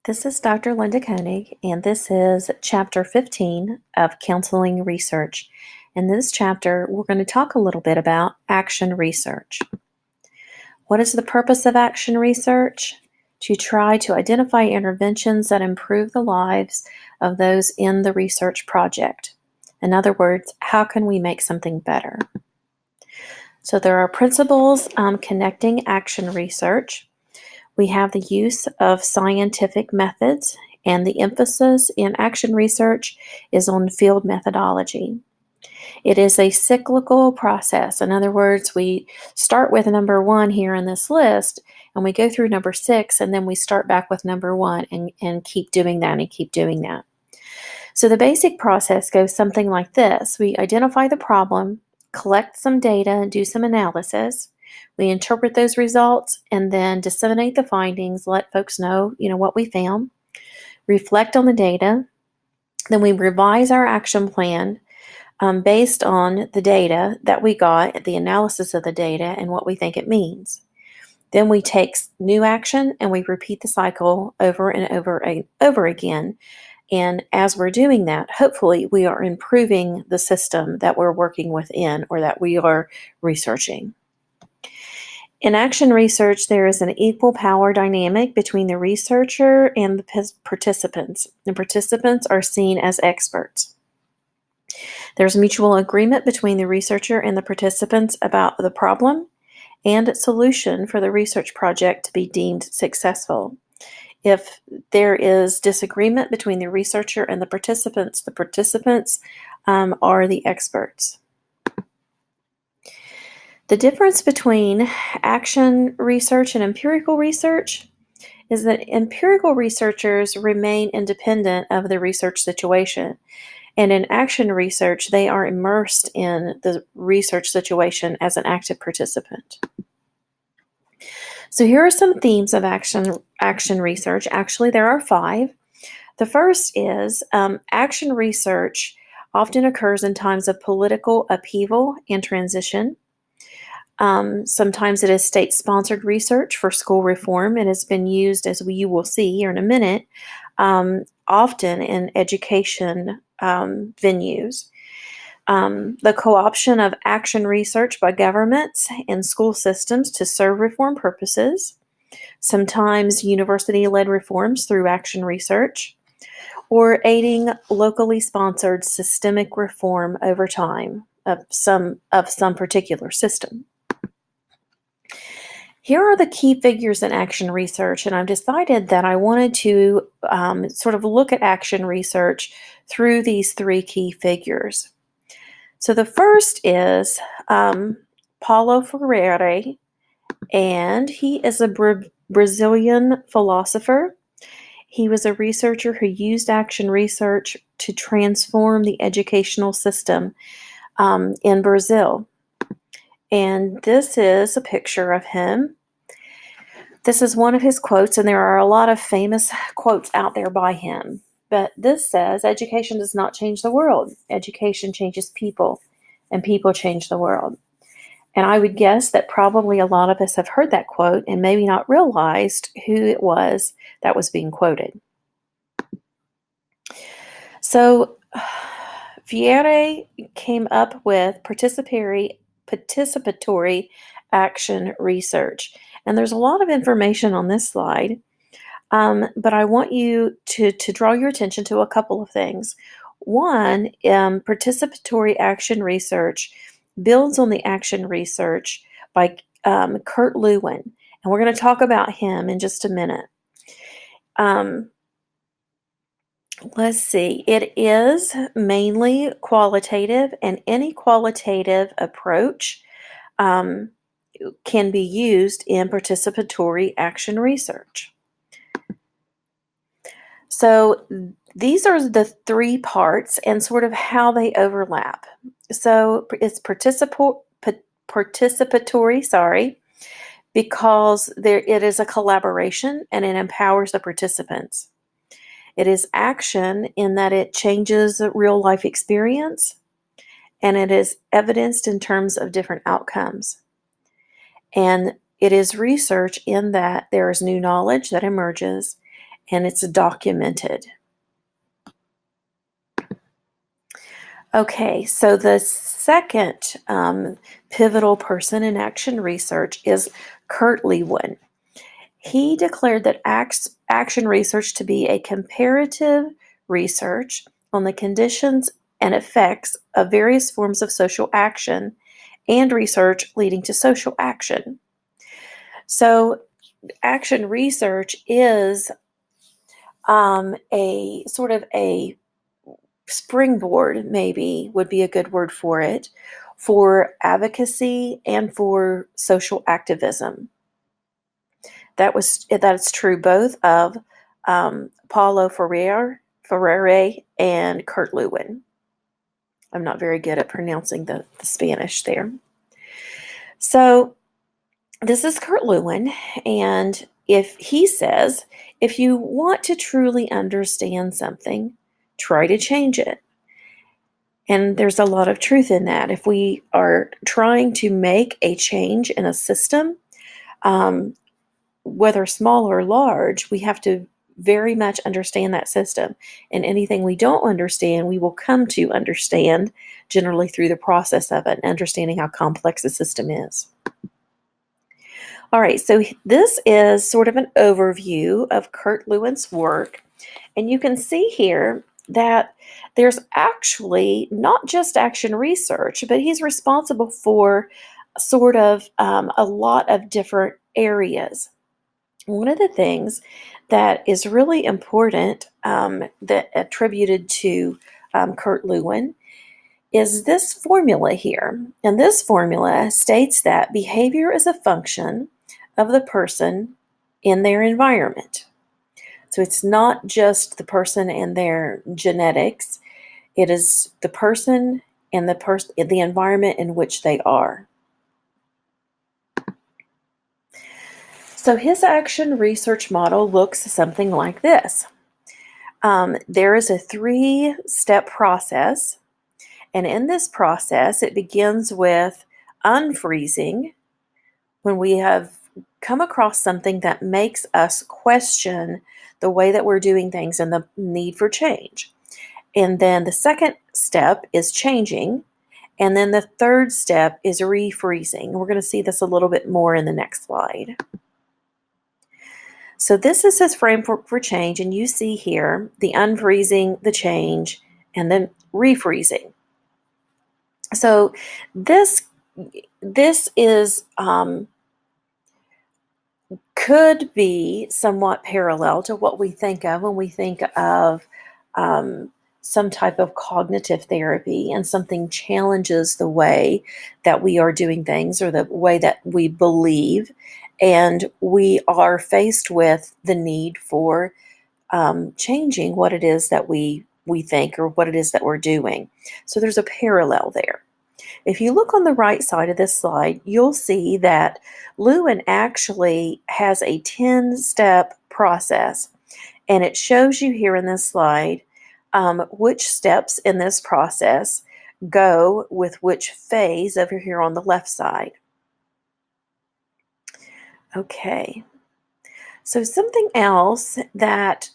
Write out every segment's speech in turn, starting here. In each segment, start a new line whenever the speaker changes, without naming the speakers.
This is Dr. Linda Koenig, and this is Chapter 15 of Counseling Research. In this chapter, we're going to talk a little bit about action research. What is the purpose of action research? To try to identify interventions that improve the lives of those in the research project. In other words, how can we make something better? So there are principles connecting action research. We have the use of scientific methods, and the emphasis in action research is on field methodology. It is a cyclical process. In other words, we start with number 1 here in this list, and we go through number 6, and then we start back with number 1 and keep doing that and keep doing that. So the basic process goes something like this. We identify the problem, collect some data, do some analysis. We interpret those results and then disseminate the findings, let folks know, what we found, reflect on the data. Then we revise our action plan based on the data that we got, the analysis of the data, and what we think it means. Then we take new action and we repeat the cycle over and over again. And as we're doing that, hopefully we are improving the system that we're working within or that we are researching. In action research, there is an equal power dynamic between the researcher and the participants. The participants are seen as experts. There's mutual agreement between the researcher and the participants about the problem and its solution for the research project to be deemed successful. If there is disagreement between the researcher and the participants are the experts. The difference between action research and empirical research is that empirical researchers remain independent of the research situation. And in action research, they are immersed in the research situation as an active participant. So here are some themes of action research. Actually, there are 5. The first is action research often occurs in times of political upheaval and transition. Sometimes it is state-sponsored research for school reform. It has been used, as you will see here in a minute, often in education venues. The co-option of action research by governments and school systems to serve reform purposes, sometimes university-led reforms through action research, or aiding locally sponsored systemic reform over time of some particular system. Here are the key figures in action research, and I've decided that I wanted to sort of look at action research through these 3 key figures. So the first is Paulo Freire, and he is a Brazilian philosopher. He was a researcher who used action research to transform the educational system in Brazil. And this is a picture of him. This is one of his quotes, and there are a lot of famous quotes out there by him. But this says, education does not change the world. Education changes people, and people change the world. And I would guess that probably a lot of us have heard that quote and maybe not realized who it was that was being quoted. So Freire came up with participatory action research. And there's a lot of information on this slide, but I want you to draw your attention to a couple of things. One, participatory action research builds on the action research by Kurt Lewin, and we're going to talk about him in just a minute. Let's see. It is mainly qualitative, and any qualitative approach can be used in participatory action research. So these are the 3 parts and sort of how they overlap. So it's participatory, because it is a collaboration and it empowers the participants. It is action in that it changes real life experience, and it is evidenced in terms of different outcomes. And it is research in that there is new knowledge that emerges, and it's documented. Okay, so the second pivotal person in action research is Kurt Lewin. He declared that action research to be a comparative research on the conditions and effects of various forms of social action and research leading to social action. So, action research is a sort of a springboard, maybe would be a good word for it, for advocacy and for social activism. That's true both of Paulo Freire and Kurt Lewin. I'm not very good at pronouncing the Spanish there. So this is Kurt Lewin, and if he says, if you want to truly understand something, try to change it. And there's a lot of truth in that. If we are trying to make a change in a system, whether small or large, we have to very much understand that system. And anything we don't understand, we will come to understand generally through the process of it, understanding how complex the system is. All right, so this is sort of an overview of Kurt Lewin's work. And you can see here that there's actually not just action research, but he's responsible for sort of a lot of different areas. One of the things that is really important that attributed to Kurt Lewin is this formula here. And this formula states that behavior is a function of the person in their environment. So it's not just the person and their genetics, it is the person and the environment in which they are. So his action research model looks something like this. There is a 3-step process, and in this process, it begins with unfreezing when we have come across something that makes us question the way that we're doing things and the need for change. And then the second step is changing, and then the third step is refreezing. We're going to see this a little bit more in the next slide. So this is his framework for change, and you see here the unfreezing, the change, and then refreezing. So this is could be somewhat parallel to what we think of when we think of some type of cognitive therapy, and something challenges the way that we are doing things or the way that we believe, and we are faced with the need for changing what it is that we think or what it is that we're doing. So there's a parallel there. If you look on the right side of this slide, you'll see that Lewin actually has a 10-step process, and it shows you here in this slide which steps in this process go with which phase over here on the left side. Okay, so something else that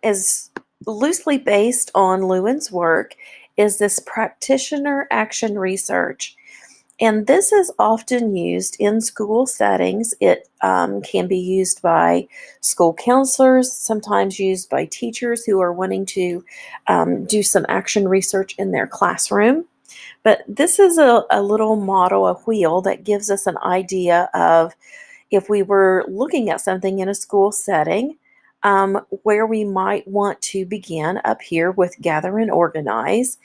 is loosely based on Lewin's work is this practitioner action research. And this is often used in school settings. It can be used by school counselors, sometimes used by teachers who are wanting to do some action research in their classroom. But this is a little model, a wheel, that gives us an idea of if we were looking at something in a school setting, where we might want to begin up here with gather and organize,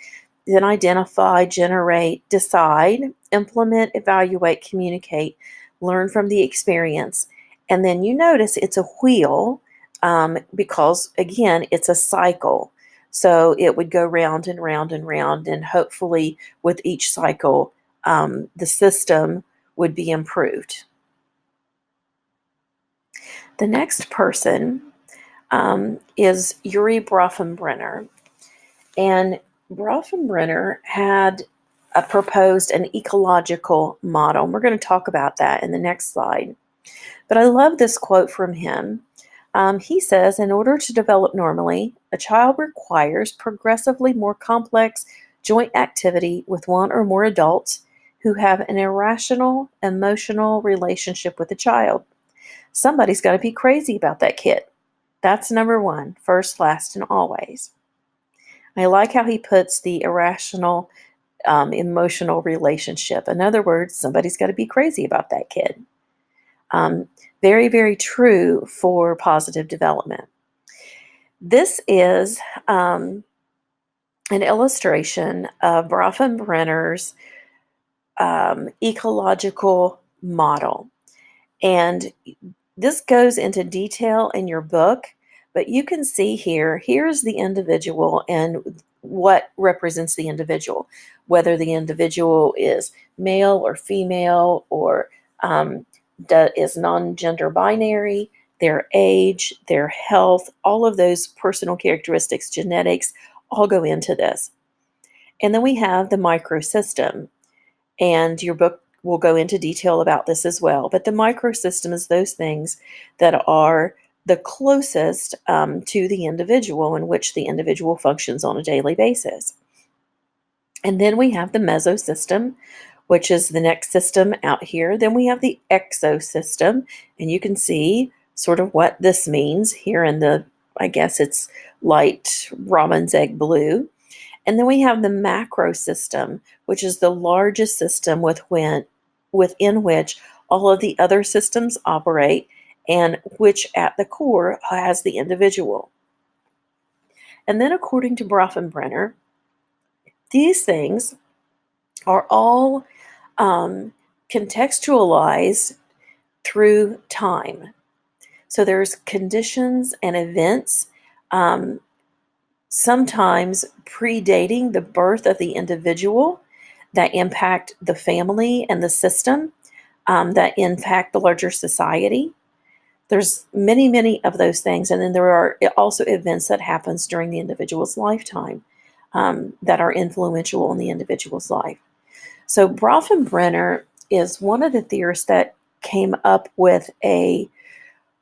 then identify, generate, decide, implement, evaluate, communicate, learn from the experience. And then you notice it's a wheel because, again, it's a cycle. So it would go round and round and round, and hopefully with each cycle, the system would be improved. The next person is Urie Bronfenbrenner. And Bronfenbrenner had proposed an ecological model. And we're going to talk about that in the next slide. But I love this quote from him. He says, in order to develop normally, a child requires progressively more complex joint activity with one or more adults who have an irrational emotional relationship with the child. Somebody's got to be crazy about that kid. That's number one, first, last, and always. I like how he puts the irrational emotional relationship. In other words, somebody's got to be crazy about that kid. Very, very true for positive development. This is an illustration of Bronfenbrenner's ecological model. And this goes into detail in your book, but you can see here's the individual and what represents the individual, whether the individual is male or female or is non-gender binary, their age, their health, all of those personal characteristics, genetics, all go into this. And then we have the microsystem, and your book will go into detail about this as well. But the microsystem is those things that are the closest to the individual, in which the individual functions on a daily basis. And then we have the mesosystem, which is the next system out here. Then we have the exosystem, and you can see sort of what this means here in the, I guess it's light robin's egg blue. And then we have the macro system, which is the largest system within which all of the other systems operate, and which at the core has the individual. And then according to Bronfenbrenner, these things are all contextualized through time. So there's conditions and events sometimes predating the birth of the individual that impact the family and the system, that impact the larger society. There's many, many of those things. And then there are also events that happens during the individual's lifetime that are influential in the individual's life. So Bronfenbrenner is one of the theorists that came up with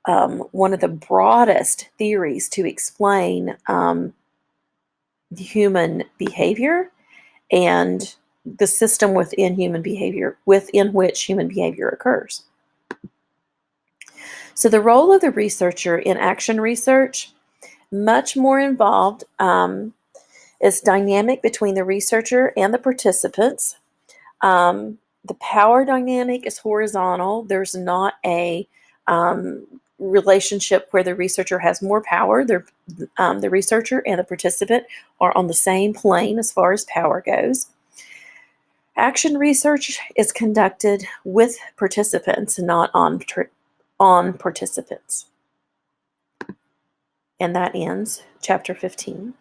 one of the broadest theories to explain human behavior and the system within human behavior, within which human behavior occurs. So the role of the researcher in action research, much more involved. It's dynamic between the researcher and the participants. The power dynamic is horizontal. There's not a relationship where the researcher has more power. The researcher and the participant are on the same plane as far as power goes. Action research is conducted with participants, not on participants. And that ends chapter 15.